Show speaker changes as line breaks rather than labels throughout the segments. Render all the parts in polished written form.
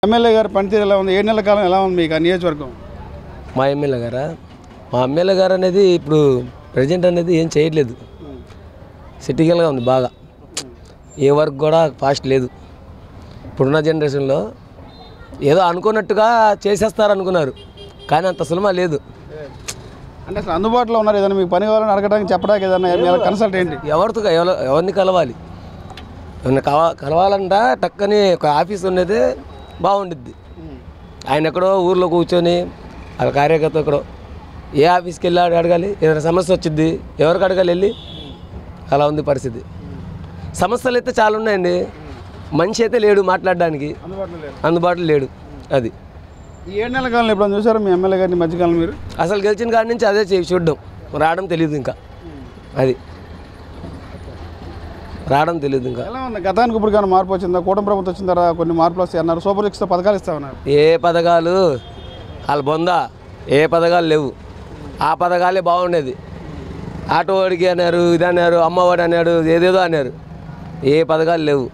MLA గారి పనితీరు ఎలా ఉంది? 7 నెలల కాలం ఎలా ఉంది మీకు ఆ నియోజకవర్గం?
మా ఎమ్మెల్యే గారు అనేది ఇప్పుడు ప్రజెంట్ అనేది ఏం చేయట్లేదు. సిటికల్గా ఉంది బాగా. ఏ వర్క్ కూడా ఫాస్ట్ లేదు. ఇప్పుడున్న జనరేషన్లో ఏదో అనుకున్నట్టుగా చేసేస్తారు అనుకున్నారు, కానీ అంత సులభం లేదు.
అంటే అసలు అందుబాటులో ఉన్నారు? ఏదైనా మీకు పని కావాలని అడగడానికి చెప్పడానికి ఏదైనా కన్సల్ట్ ఏంటి?
ఎవరిని కలవాలి? ఎవరిని కలవాలంట టక్కని ఒక ఆఫీస్ ఉన్నది బాగుండిద్ది. ఆయన ఎక్కడో ఊర్లో కూర్చొని వాళ్ళ కార్యకర్త ఎక్కడో ఏ ఆఫీస్కి వెళ్ళి అడగాలి? ఏదైనా సమస్య వచ్చింది ఎవరికి అడగాలి వెళ్ళి? అలా ఉంది పరిస్థితి. సమస్యలు అయితే చాలా ఉన్నాయండి, మనిషి అయితే లేడు మాట్లాడడానికి, అందుబాటులో లేడు. అది
ఈ 7 నెలల కాలంలో ఎప్పుడు చూసారు మీ ఎమ్మెల్యే గారిని మధ్యకాలం? మీరు
అసలు గెలిచిన కాడి నుంచి అదే చూడడం, రావడం తెలియదు. ఇంకా అది రావడం తెలియదు. ఇంకా
ఎలా ఉంది? గతానికి ఇప్పుడు కానీ మార్పు వచ్చిందా? కూటమి ప్రభుత్వం వచ్చిన తర్వాత కొన్ని మార్పులు వస్తాయి అన్నారు. సూపర్ 6 పథకాలు ఇస్తామన్నారు.
ఏ పథకాలు వాళ్ళు బొందా, ఏ పథకాలు లేవు. ఆ పథకాలే బాగుండేది. ఆటో వాడికి అన్నారు, ఇది అన్నారు, అమ్మవాడు అన్నాడు, ఏదేదో అన్నారు. ఏ పథకాలు లేవు.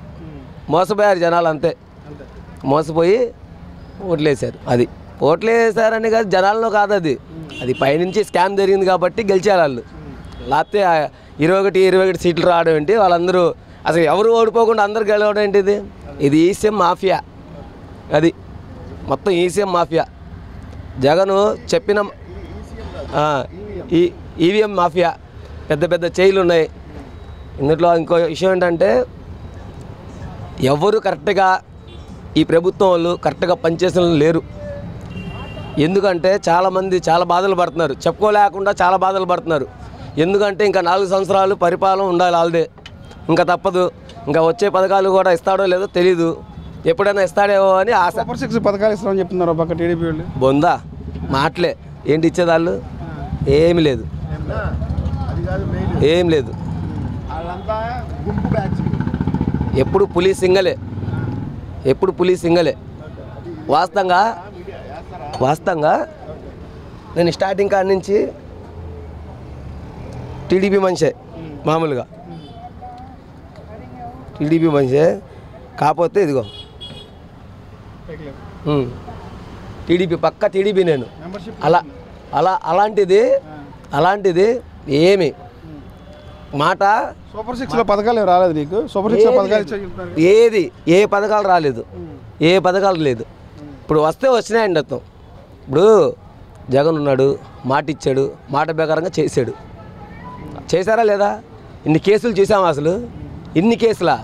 మోసపోయారు జనాలు, అంతే. మోసపోయి ఓట్లేసారు. అది ఓట్లేసారని కాదు, జనాల్లో కాదు, అది పైనుంచి స్కామ్ జరిగింది కాబట్టి గెలిచారు వాళ్ళు. లేకపోతే 21 సీట్లు రావడం ఏంటి? వాళ్ళందరూ అసలు ఎవరు ఓడిపోకుండా అందరు గెలవడం ఏంటిది? ఇది ఈసీఎం మాఫియా. అది మొత్తం ఈసీఎం మాఫియా. జగను చెప్పిన ఈవీఎం మాఫియా. పెద్ద పెద్ద చైలు ఉన్నాయి ఇందులో. ఇంకో విషయం ఏంటంటే ఎవరు కరెక్ట్గా ఈ ప్రభుత్వం వాళ్ళు కరెక్ట్గా పనిచేసిన లేరు. ఎందుకంటే చాలామంది చాలా బాధలు పడుతున్నారు, చెప్పుకోలేకుండా చాలా బాధలు పడుతున్నారు. ఎందుకంటే ఇంకా 4 సంవత్సరాలు పరిపాలన ఉండాలి వాళ్ళదే. ఇంకా తప్పదు. ఇంకా వచ్చే పథకాలు కూడా ఇస్తాడో లేదో తెలీదు. ఎప్పుడైనా ఇస్తాడేమో అని ఆశ.
సూపర్ 6 పథకాలు ఇస్తామని చెప్తున్నారు పక్క టీడీపీ వాళ్ళు.
బొందా మాటలే. ఏంటి ఇచ్చేదాళ్ళు? ఏమి లేదు, ఏం లేదు. ఎప్పుడు పులి సింగలే. వాస్తవంగా నేను స్టార్టింగ్ కాడి నుంచి టీడీపీ మనిషే, మామూలుగా టీడీపీ మనిషే. కాకపోతే ఇదిగో టీడీపీ పక్క టీడీపీ నేను. అలాంటిది ఏమి మాట.
సూపర్ 6 పథకాలు రాలేదు నీకు? సూపర్ 6 పథకాలు
ఏ పథకాలు రాలేదు, ఏ పథకాలు లేదు. ఇప్పుడు వస్తే వచ్చినాయండి అర్థం. ఇప్పుడు జగన్ ఉన్నాడు, మాట ఇచ్చాడు, మాట ప్రకారంగా చేశారా లేదా? ఇన్ని కేసులు చూసాము. అసలు ఇన్ని కేసులా?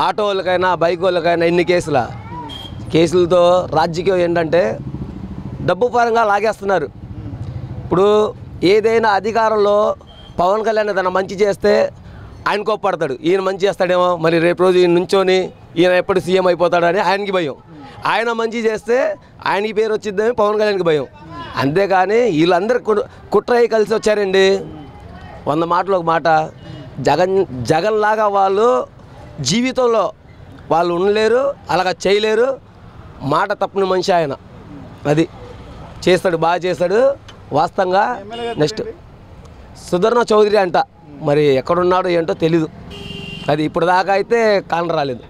ఆటో వాళ్ళకైనా బైక్ వాళ్ళకైనా ఇన్ని కేసులతో రాజకీయం ఏంటంటే డబ్బు పరంగా లాగేస్తున్నారు. ఇప్పుడు ఏదైనా అధికారంలో పవన్ కళ్యాణ్ తన మంచి చేస్తే ఆయన కోప్పడతాడు, ఈయన మంచి చేస్తాడేమో, మరి రేపు రోజు ఈయన నుంచొని ఈయన ఎప్పుడు సీఎం అయిపోతాడని ఆయనకి భయం. ఆయన మంచి చేస్తే ఆయనకి పేరు వచ్చిద్దని పవన్ కళ్యాణ్కి భయం. అంతేగాని వీళ్ళందరూ కుట్ర అయి కలిసి వచ్చారండి. 100 మాటలు ఒక మాట. జగన్ లాగా వాళ్ళు జీవితంలో వాళ్ళు ఉండలేరు, అలాగా చేయలేరు. మాట తప్పని మనిషి ఆయన. అది చేస్తాడు, బాగా చేస్తాడు. వాస్తవంగా నెక్స్ట్ సుధర్ణ చౌదరి అంట, మరి ఎక్కడున్నాడో ఏంటో తెలీదు. అది ఇప్పుడు దాకా అయితే కాన రాలేదు.